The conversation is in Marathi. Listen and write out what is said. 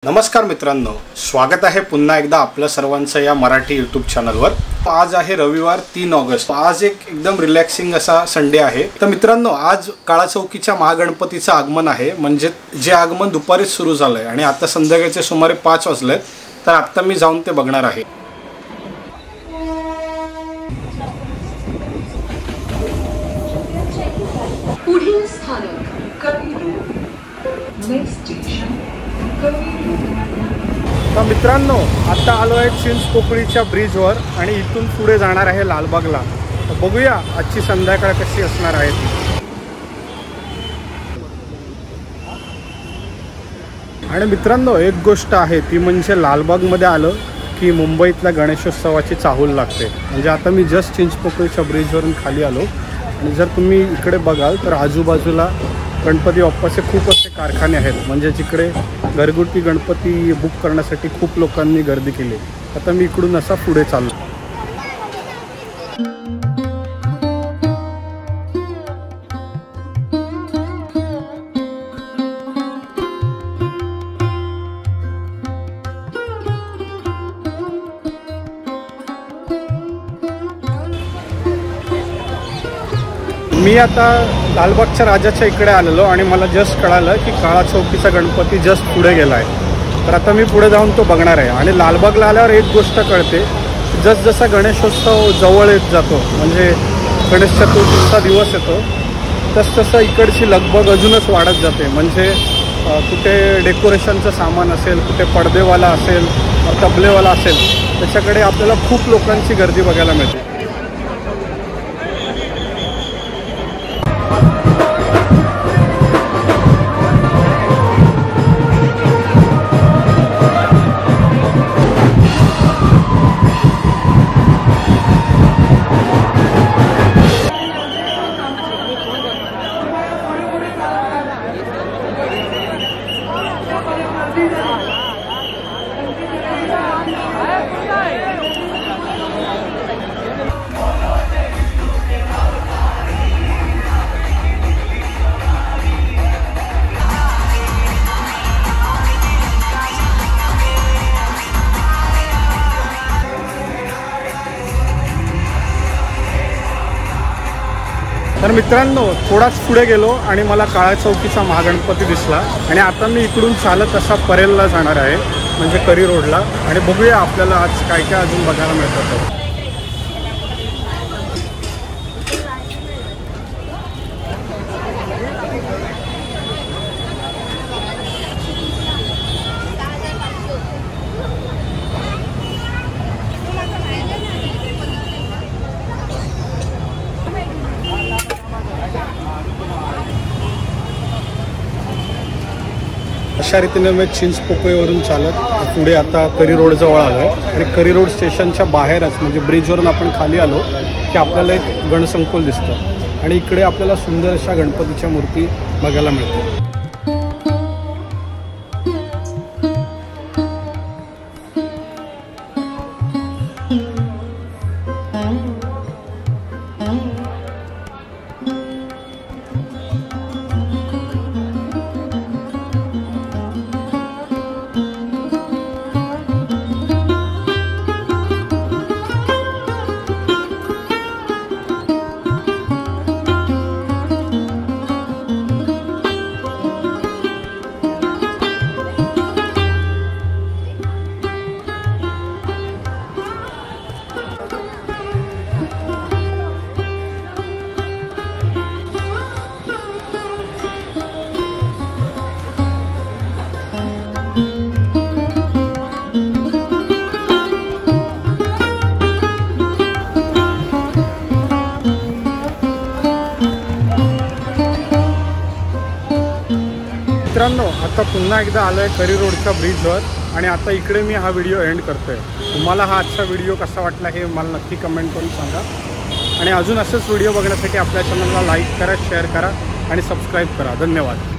नमस्कार मित्रांनो, स्वागत आहे पुन्हा एकदा आपल्या सर्वांचं या मराठी यूट्यूब चॅनलवर। आज आहे रविवार 3 ऑगस्ट। आज एक एकदम रिलॅक्सिंग असा संडे आहे। तर मित्रांनो, आज काळा चौकीच्या महागणपतीचं आगमन आहे। म्हणजे जे आगमन दुपारीच सुरू झालंय आणि आता संध्याकाळचे सुमारे 5 वाजलेत। तर आता मी जाऊन ते बघणार आहे। पुढील स्थानक कविरूड, नेक्स्ट स्टेशन कविरूड। तर मित्रांनो, आता आलो आहे चिंचपोकळीच्या ब्रिजवर आणि इथून पुढे जाणार आहे लालबागला। तर बघूया आजची संध्याकाळ कशी असणार आहे ती। आणि मित्रांनो, एक गोष्ट आहे ती म्हणजे लालबागमध्ये आलं की मुंबईतल्या गणेशोत्सवाची चाहूल लागते। म्हणजे आता मी जस्ट चिंचपोकळीच्या ब्रिजवरून खाली आलो आणि जर तुम्ही इकडे बघाल तर आजूबाजूला गणपती बाप्पाचे खूप असे कारखाने आहेत। म्हणजे जिकडे घरगुती गणपती बुक करण्यासाठी खूप लोकांनी गर्दी केली। आता मी इकडून असा पुढे चाललो। मी आता लालबागच्या राजाच्या इकडे आलेलो आणि मला जस्ट कळालं की काळा चौकीचा गणपती जस्ट पुढे गेला आहे। तर आता मी पुढे जाऊन तो बघणार आहे। आणि लालबागला आल्यावर एक गोष्ट कळते, जसजसा गणेशोत्सव जवळ येत जातो, म्हणजे गणेश चतुर्थीचा दिवस येतो, तसतसं इकडची लगबग अजूनच वाढत जाते। म्हणजे कुठे डेकोरेशनचं सामान असेल, कुठे पडदेवाला असेल, तबलेवाला असेल, त्याच्याकडे आपल्याला खूप लोकांची गर्दी बघायला मिळते। तर मित्रांनो, थोडाच पुढे गेलो आणि मला काळा चौकीचा महागणपती दिसला आणि आता मी इकडून चालत असा परेलला जाणार आहे, म्हणजे करी रोडला। आणि बघूया आपल्याला आज काय काय अजून बघायला मिळतं। अशा रीतीने मी चिंचपोकळीवरून चालत पुढे आता करी रोड जवळ आलो आहे। आणि करी रोड स्टेशनच्या बाहेरच म्हणजे ब्रिजवरून आपण खाली आलो की आपल्याला एक गणसंकुल दिसतं आणि इकडे आपल्याला सुंदर अशा गणपतीच्या मूर्ती बघायला मिळतात। मित्रांनो, आता पुन्हा एकदा आलो आहे करी रोडच्या ब्रिजवर आणि आता इकडे मी हा व्हिडिओ एंड करतोय। तुम्हाला हा आजचा व्हिडिओ कसा वाटला हे मला नक्की कमेंट करून सांगा। आणि अजून असेच व्हिडिओ बघण्यासाठी आपल्या चॅनलला लाईक करा, शेअर करा आणि सबस्क्राईब करा। धन्यवाद।